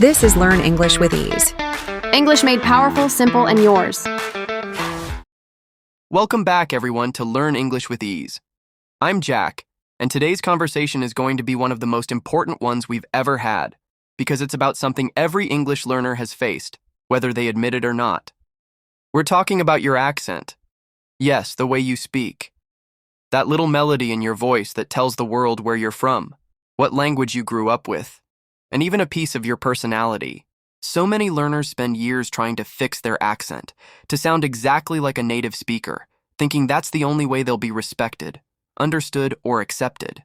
This is Learn English with Ease. English made powerful, simple, and yours. Welcome back, everyone, to Learn English with Ease. I'm Jack, and today's conversation is going to be one of the most important ones we've ever had, because it's about something every English learner has faced, whether they admit it or not. We're talking about your accent. Yes, the way you speak. That little melody in your voice that tells the world where you're from, what language you grew up with, and even a piece of your personality. So many learners spend years trying to fix their accent, to sound exactly like a native speaker, thinking that's the only way they'll be respected, understood, or accepted.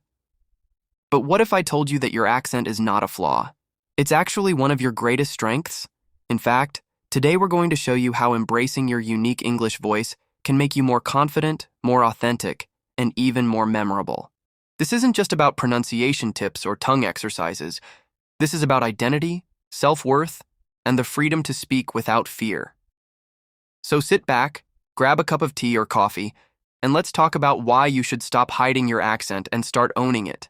But what if I told you that your accent is not a flaw? It's actually one of your greatest strengths. In fact, today we're going to show you how embracing your unique English voice can make you more confident, more authentic, and even more memorable. This isn't just about pronunciation tips or tongue exercises. This is about identity, self-worth, and the freedom to speak without fear. So sit back, grab a cup of tea or coffee, and let's talk about why you should stop hiding your accent and start owning it.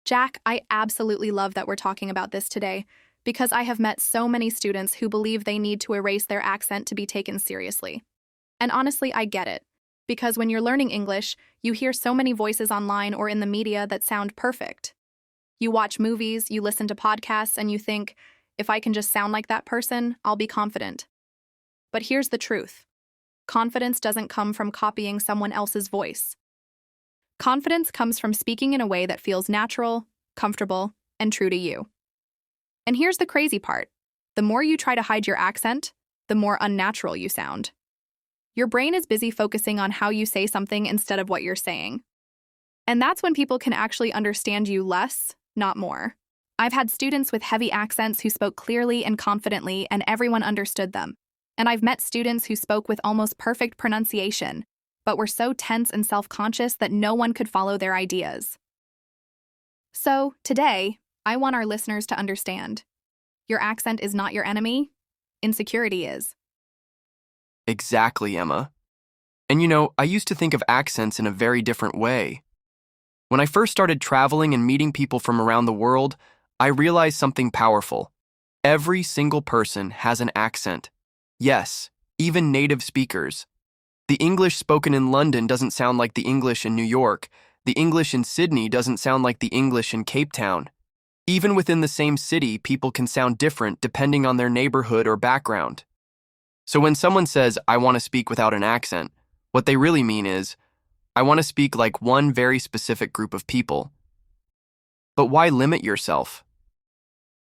Jack, I absolutely love that we're talking about this today, because I have met so many students who believe they need to erase their accent to be taken seriously. And honestly, I get it, because when you're learning English, you hear so many voices online or in the media that sound perfect. You watch movies, you listen to podcasts, and you think, if I can just sound like that person, I'll be confident. But here's the truth. Confidence doesn't come from copying someone else's voice. Confidence comes from speaking in a way that feels natural, comfortable, and true to you. And here's the crazy part. The more you try to hide your accent, the more unnatural you sound. Your brain is busy focusing on how you say something instead of what you're saying. And that's when people can actually understand you less, not more. I've had students with heavy accents who spoke clearly and confidently, and everyone understood them. And I've met students who spoke with almost perfect pronunciation, but were so tense and self-conscious that no one could follow their ideas. So, today, I want our listeners to understand. Your accent is not your enemy. Insecurity is. Exactly, Emma. And I used to think of accents in a very different way. When I first started traveling and meeting people from around the world, I realized something powerful. Every single person has an accent. Yes, even native speakers. The English spoken in London doesn't sound like the English in New York. The English in Sydney doesn't sound like the English in Cape Town. Even within the same city, people can sound different depending on their neighborhood or background. So when someone says, "I want to speak without an accent," what they really mean is, I want to speak like one very specific group of people. But why limit yourself?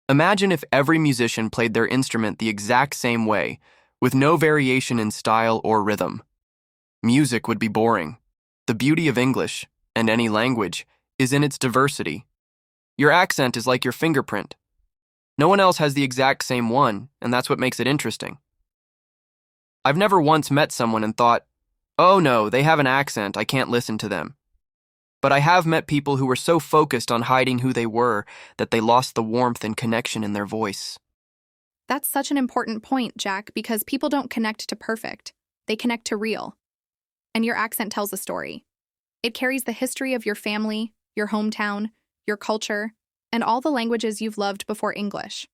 Imagine if every musician played their instrument the exact same way, with no variation in style or rhythm. Music would be boring. The beauty of English, and any language, is in its diversity. Your accent is like your fingerprint. No one else has the exact same one, and that's what makes it interesting. I've never once met someone and thought, "Oh no, they have an accent, I can't listen to them." But I have met people who were so focused on hiding who they were that they lost the warmth and connection in their voice. That's such an important point, Jack, because people don't connect to perfect. They connect to real. And your accent tells a story. It carries the history of your family, your hometown, your culture, and all the languages you've loved before English.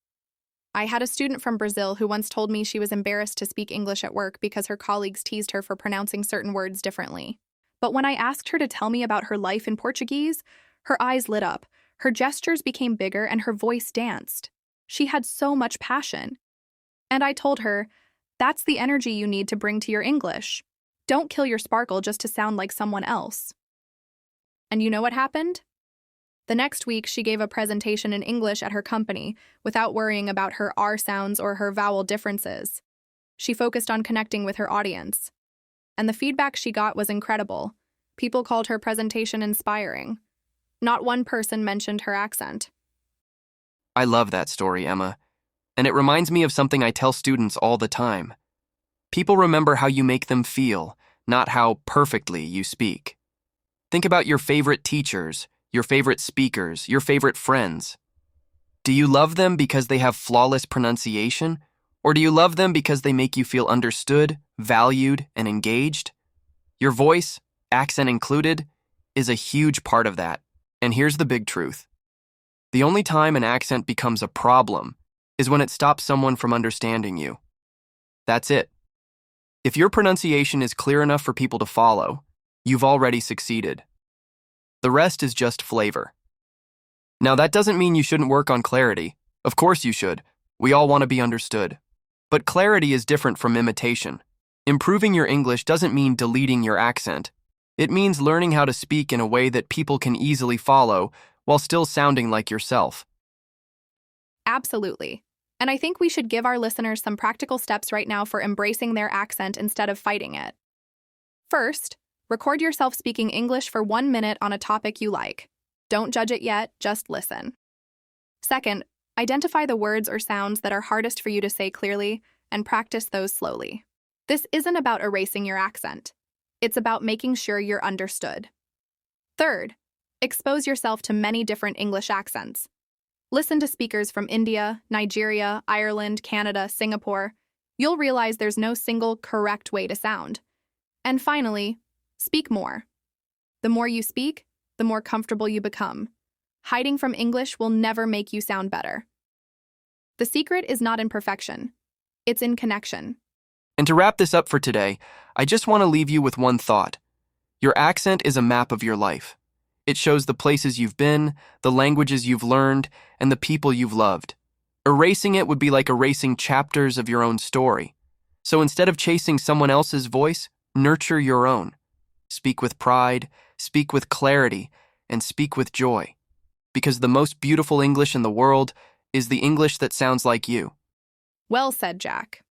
I had a student from Brazil who once told me she was embarrassed to speak English at work because her colleagues teased her for pronouncing certain words differently. But when I asked her to tell me about her life in Portuguese, her eyes lit up, her gestures became bigger, and her voice danced. She had so much passion. And I told her, that's the energy you need to bring to your English. Don't kill your sparkle just to sound like someone else. And you know what happened? The next week, she gave a presentation in English at her company without worrying about her R sounds or her vowel differences. She focused on connecting with her audience. And the feedback she got was incredible. People called her presentation inspiring. Not one person mentioned her accent. I love that story, Emma. And it reminds me of something I tell students all the time. People remember how you make them feel, not how perfectly you speak. Think about your favorite teachers, your favorite speakers, your favorite friends. Do you love them because they have flawless pronunciation? Or do you love them because they make you feel understood, valued, and engaged? Your voice, accent included, is a huge part of that. And here's the big truth. The only time an accent becomes a problem is when it stops someone from understanding you. That's it. If your pronunciation is clear enough for people to follow, you've already succeeded. The rest is just flavor. Now, that doesn't mean you shouldn't work on clarity. Of course you should. We all want to be understood. But clarity is different from imitation. Improving your English doesn't mean deleting your accent. It means learning how to speak in a way that people can easily follow while still sounding like yourself. Absolutely. And I think we should give our listeners some practical steps right now for embracing their accent instead of fighting it. First, record yourself speaking English for 1 minute on a topic you like. Don't judge it yet, just listen. Second, identify the words or sounds that are hardest for you to say clearly and practice those slowly. This isn't about erasing your accent. It's about making sure you're understood. Third, expose yourself to many different English accents. Listen to speakers from India, Nigeria, Ireland, Canada, Singapore. You'll realize there's no single correct way to sound. And finally, speak more. The more you speak, the more comfortable you become. Hiding from English will never make you sound better. The secret is not in perfection. It's in connection. And to wrap this up for today, I just want to leave you with one thought. Your accent is a map of your life. It shows the places you've been, the languages you've learned, and the people you've loved. Erasing it would be like erasing chapters of your own story. So instead of chasing someone else's voice, nurture your own. Speak with pride, speak with clarity, and speak with joy. Because the most beautiful English in the world is the English that sounds like you. Well said, Jack.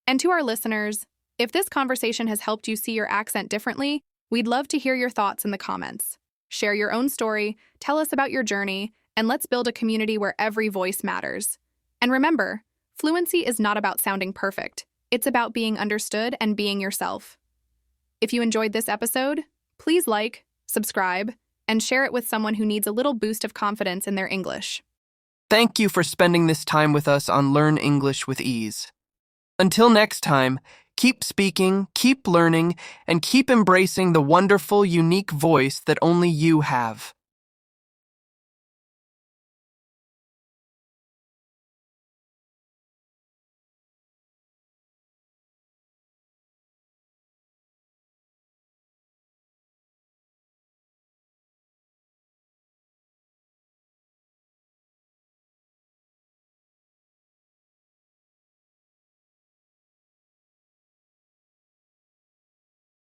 And to our listeners, if this conversation has helped you see your accent differently, we'd love to hear your thoughts in the comments. Share your own story, tell us about your journey, and let's build a community where every voice matters. And remember, fluency is not about sounding perfect. It's about being understood and being yourself. If you enjoyed this episode, please like, subscribe, and share it with someone who needs a little boost of confidence in their English. Thank you for spending this time with us on Learn English with Ease. Until next time, keep speaking, keep learning, and keep embracing the wonderful, unique voice that only you have.